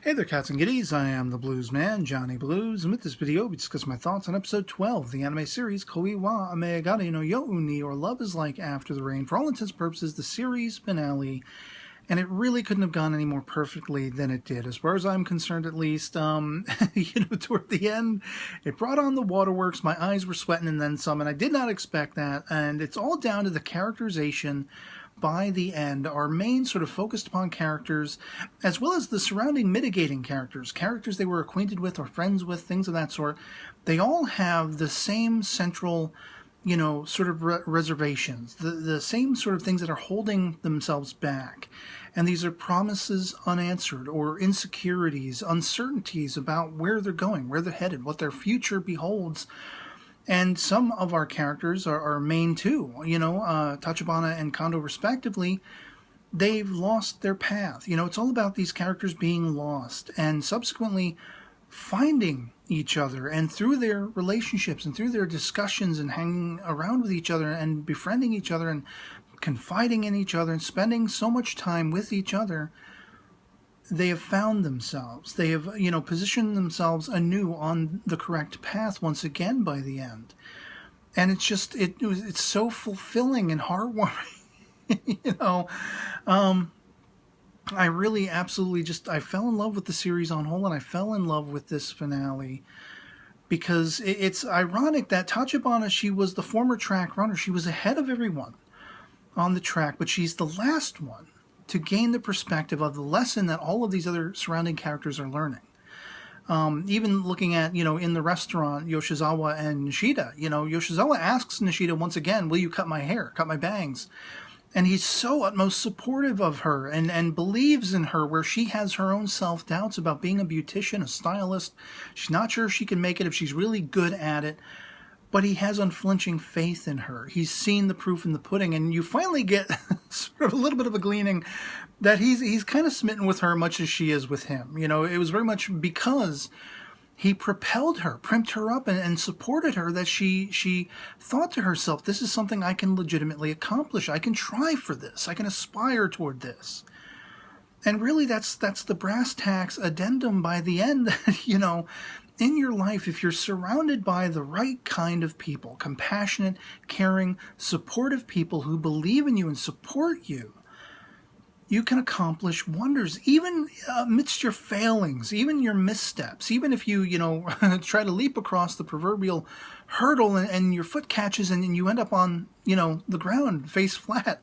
Hey there, cats and kitties. I am the Blues Man, Johnny Blues, and with this video, we discuss my thoughts on episode 12 of the anime series恋は雨上がりのように, or Love is Like After the Rain. For all intents and purposes, the series finale, and it really couldn't have gone any more perfectly than it did, as far as I'm concerned, at least. Toward the end, it brought on the waterworks. My eyes were sweating and then some, and I did not expect that. And it's all down to the characterization. By the end, our main sort of focused upon characters, as well as the surrounding mitigating characters they were acquainted with or friends with, things of that sort, they all have the same central, sort of reservations, the same sort of things that are holding themselves back. And these are promises unanswered, or insecurities, uncertainties about where they're going, where they're headed, what their future beholds. And some of our characters are main too, Tachibana and Kondo respectively. They've lost their path. It's all about these characters being lost and subsequently finding each other. And through their relationships and through their discussions and hanging around with each other and befriending each other and confiding in each other and spending so much time with each other, they have found themselves. They have, positioned themselves anew on the correct path once again by the end. And it's just, it's so fulfilling and heartwarming. I really absolutely I fell in love with the series on whole, and I fell in love with this finale. Because it's ironic that Tachibana, she was the former track runner. She was ahead of everyone on the track, but she's the last one to gain the perspective of the lesson that all of these other surrounding characters are learning. Even looking at, in the restaurant, Yoshizawa and Nishida, Yoshizawa asks Nishida once again, will you cut my hair, cut my bangs? And he's so utmost supportive of her and believes in her, where she has her own self-doubts about being a beautician, a stylist. She's not sure if she can make it, if she's really good at it. But he has unflinching faith in her. He's seen the proof in the pudding, and you finally get sort of a little bit of a gleaning that he's kind of smitten with her, much as she is with him. It was very much because he propelled her, primped her up, and supported her, that she thought to herself, this is something I can legitimately accomplish. I can try for this. I can aspire toward this. And really, that's the brass tacks addendum by the end that, in your life, if you're surrounded by the right kind of people, compassionate, caring, supportive people who believe in you and support you, you can accomplish wonders, even amidst your failings, even your missteps. Even if you, try to leap across the proverbial hurdle and your foot catches and you end up on, the ground, face flat,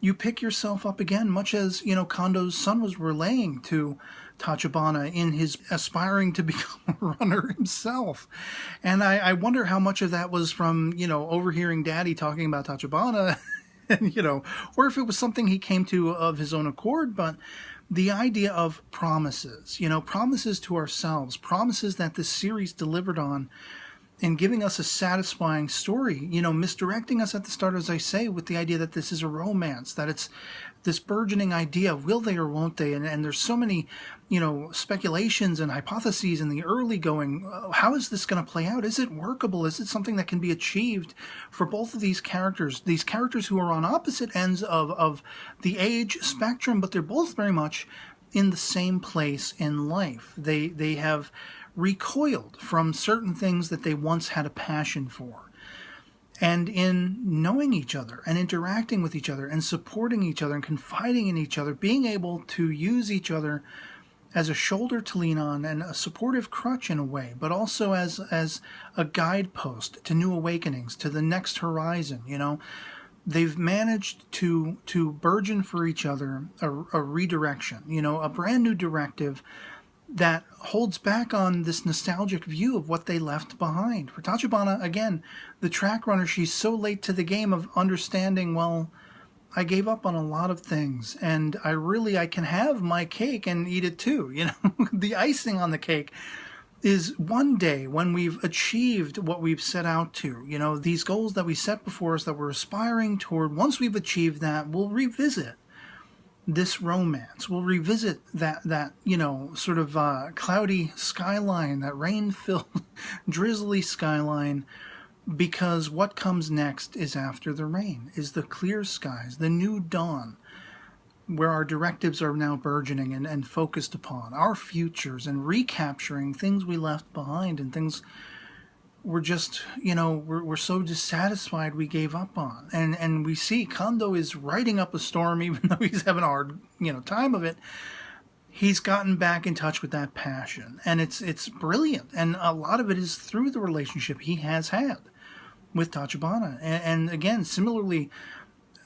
you pick yourself up again, much as, Kondo's son was relaying to Tachibana in his aspiring to become a runner himself. And I wonder how much of that was from, overhearing Daddy talking about Tachibana, and, or if it was something he came to of his own accord. But the idea of promises, promises to ourselves, promises that this series delivered on, and giving us a satisfying story, misdirecting us at the start, as I say, with the idea that this is a romance, that it's this burgeoning idea of will they or won't they, and there's so many, speculations and hypotheses in the early going. How is this going to play out? Is it workable? Is it something that can be achieved for both of these characters who are on opposite ends of the age spectrum, but they're both very much in the same place in life. They have recoiled from certain things that they once had a passion for. And in knowing each other and interacting with each other and supporting each other and confiding in each other, being able to use each other as a shoulder to lean on and a supportive crutch in a way, but also as a guidepost to new awakenings, to the next horizon, They've managed to burgeon for each other a redirection, a brand new directive that holds back on this nostalgic view of what they left behind. For Tachibana, again, the track runner, she's so late to the game of understanding, well, I gave up on a lot of things, and I can have my cake and eat it too. The icing on the cake is one day when we've achieved what we've set out to. These goals that we set before us that we're aspiring toward, once we've achieved that, we'll revisit this romance. We'll revisit that sort of cloudy skyline, that rain-filled, drizzly skyline, because what comes next is after the rain, is the clear skies, the new dawn. where our directives are now burgeoning and focused upon our futures and recapturing things we left behind and things we're just, we're so dissatisfied we gave up on. And we see Kondo is riding up a storm, even though he's having a hard, time of it. He's gotten back in touch with that passion. And it's brilliant. And a lot of it is through the relationship he has had with Tachibana. And again, similarly,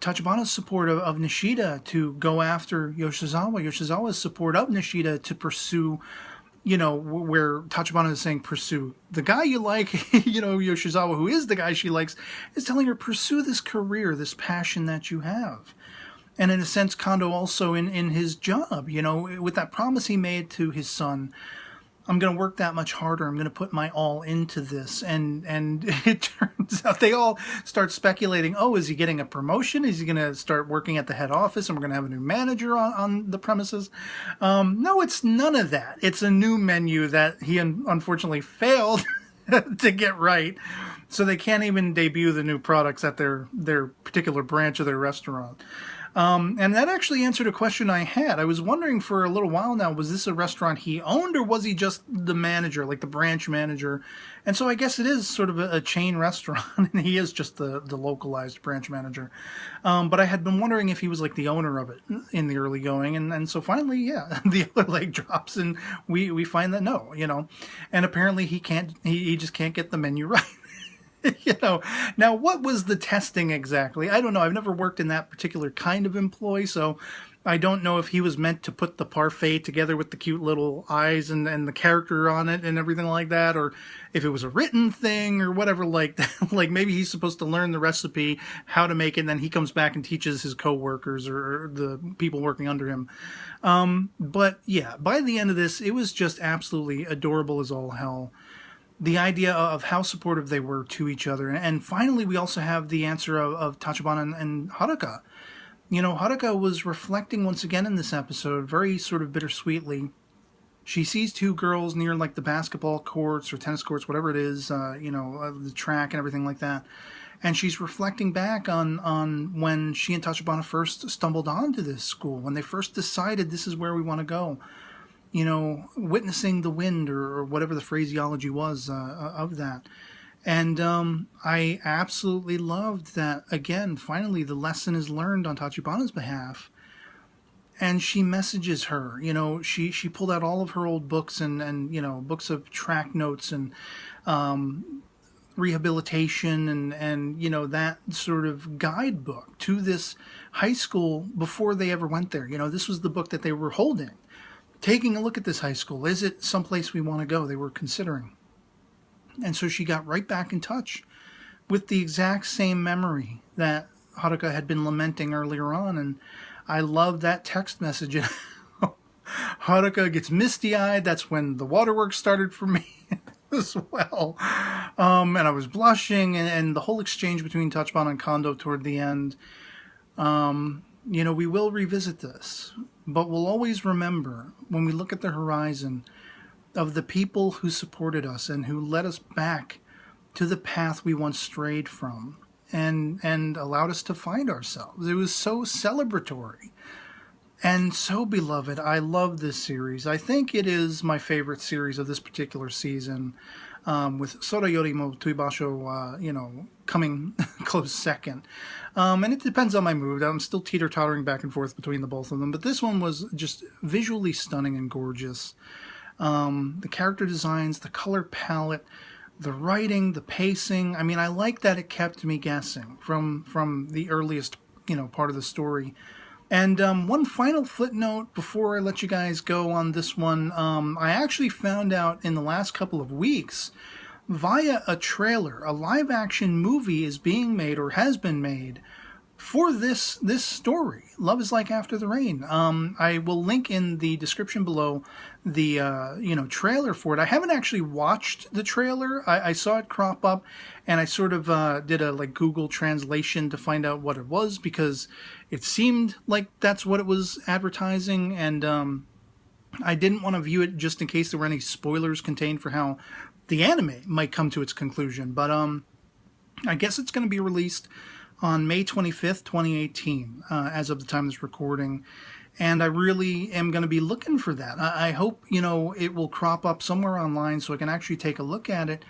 Tachibana's support of Nishida to go after Yoshizawa, Yoshizawa's support of Nishida to pursue, where Tachibana is saying, pursue the guy you like, Yoshizawa, who is the guy she likes, is telling her, pursue this career, this passion that you have. And in a sense, Kondo also in his job, with that promise he made to his son, I'm going to work that much harder. I'm going to put my all into this. And it turns out they all start speculating, oh, is he getting a promotion? Is he going to start working at the head office and we're going to have a new manager on the premises? No, it's none of that. It's a new menu that he unfortunately failed to get right. So they can't even debut the new products at their particular branch of their restaurant. And that actually answered a question I had. I was wondering for a little while now, was this a restaurant he owned or was he just the manager, like the branch manager? And so I guess it is sort of a chain restaurant and he is just the localized branch manager. But I had been wondering if he was like the owner of it in the early going. And so finally, yeah, the other leg drops and we find that no, and apparently he just can't get the menu right. Now what was the testing exactly? I don't know. I've never worked in that particular kind of employee, so I don't know if he was meant to put the parfait together with the cute little eyes and the character on it and everything like that, or if it was a written thing or whatever like that. Like maybe he's supposed to learn the recipe, how to make it, and then he comes back and teaches his coworkers or the people working under him. But yeah, by the end of this, it was just absolutely adorable as all hell. The idea of how supportive they were to each other. And finally, we also have the answer of Tachibana and Haruka. Haruka was reflecting once again in this episode, very sort of bittersweetly. She sees two girls near like the basketball courts or tennis courts, whatever it is, the track and everything like that. And she's reflecting back on when she and Tachibana first stumbled onto this school, when they first decided this is where we want to go. Witnessing the wind or whatever the phraseology was of that. And I absolutely loved that, again, finally the lesson is learned on Tachibana's behalf. And she messages her, she pulled out all of her old books and books of track notes and rehabilitation and that sort of guidebook to this high school before they ever went there. This was the book that they were holding. Taking a look at this high school. Is it someplace we want to go? They were considering. And so she got right back in touch with the exact same memory that Haruka had been lamenting earlier on. And I love that text message. Haruka gets misty-eyed. That's when the waterworks started for me as well. And I was blushing. And the whole exchange between Tachibana and Kondo toward the end. We will revisit this. But we'll always remember, when we look at the horizon, of the people who supported us and who led us back to the path we once strayed from and allowed us to find ourselves. It was so celebratory and so beloved. I love this series. I think it is my favorite series of this particular season, with Sora Yorimo Tuibasho, coming close second. And it depends on my mood. I'm still teeter-tottering back and forth between the both of them. But this one was just visually stunning and gorgeous. The character designs, the color palette, the writing, the pacing. I mean, I like that it kept me guessing from the earliest, part of the story. And one final footnote before I let you guys go on this one. I actually found out in the last couple of weeks via a trailer, a live-action movie is being made or has been made for this story, Love is Like After the Rain. I will link in the description below the trailer for it. I haven't actually watched the trailer. I saw it crop up, and I sort of did a Google translation to find out what it was, because it seemed like that's what it was advertising, and I didn't want to view it just in case there were any spoilers contained for how the anime might come to its conclusion. But I guess it's going to be released on May 25th, 2018, as of the time of this recording. And I really am going to be looking for that. I hope, it will crop up somewhere online so I can actually take a look at it.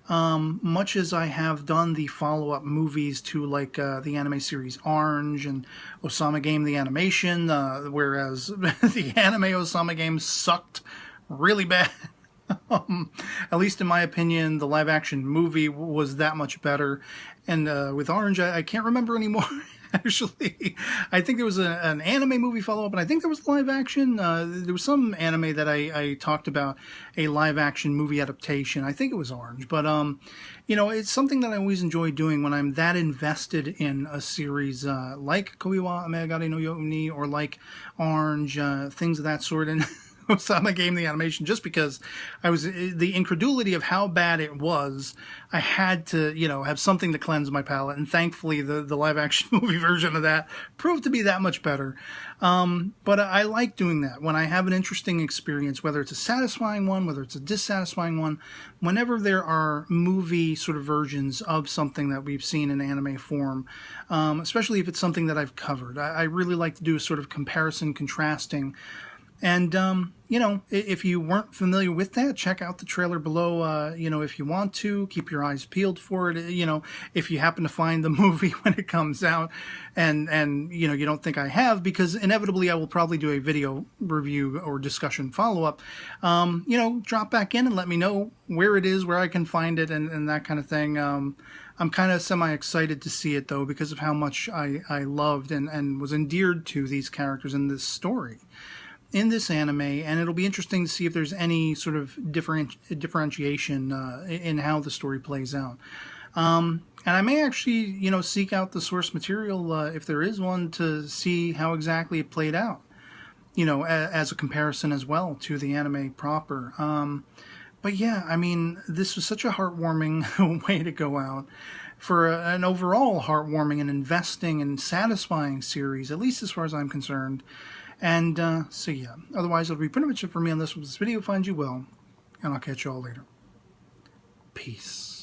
Much as I have done the follow-up movies to the anime series Orange and Osama Game the animation, whereas the anime Osama Game sucked really bad. At least in my opinion, the live-action movie was that much better. And with Orange, I can't remember anymore. Actually, I think there was an anime movie follow-up, and I think there was live action. There was some anime that I talked about, a live action movie adaptation. I think it was Orange, but it's something that I always enjoy doing when I'm that invested in a series like恋は雨上がりのようにor like Orange, things of that sort. And Osama Game the animation, just because I was the incredulity of how bad it was. I had to, have something to cleanse my palate, and thankfully the live action movie version of that proved to be that much better. But I like doing that when I have an interesting experience, whether it's a satisfying one, whether it's a dissatisfying one. Whenever there are movie sort of versions of something that we've seen in anime form, especially if it's something that I've covered, I really like to do a sort of comparison, contrasting. And, if you weren't familiar with that, check out the trailer below, if you want to. Keep your eyes peeled for it, if you happen to find the movie when it comes out and you don't think I have, because inevitably I will probably do a video review or discussion follow-up. Drop back in and let me know where it is, where I can find it, and that kind of thing. I'm kind of semi-excited to see it, though, because of how much I loved and was endeared to these characters in this story, in this anime, and it'll be interesting to see if there's any sort of differentiation in how the story plays out. And I may actually, seek out the source material, if there is one, to see how exactly it played out, as a comparison as well to the anime proper. But yeah, this was such a heartwarming way to go out for an overall heartwarming and investing and satisfying series, at least as far as I'm concerned. And so yeah, otherwise it'll be pretty much it for me on this. Hope this video finds you well, and I'll catch you all later. Peace.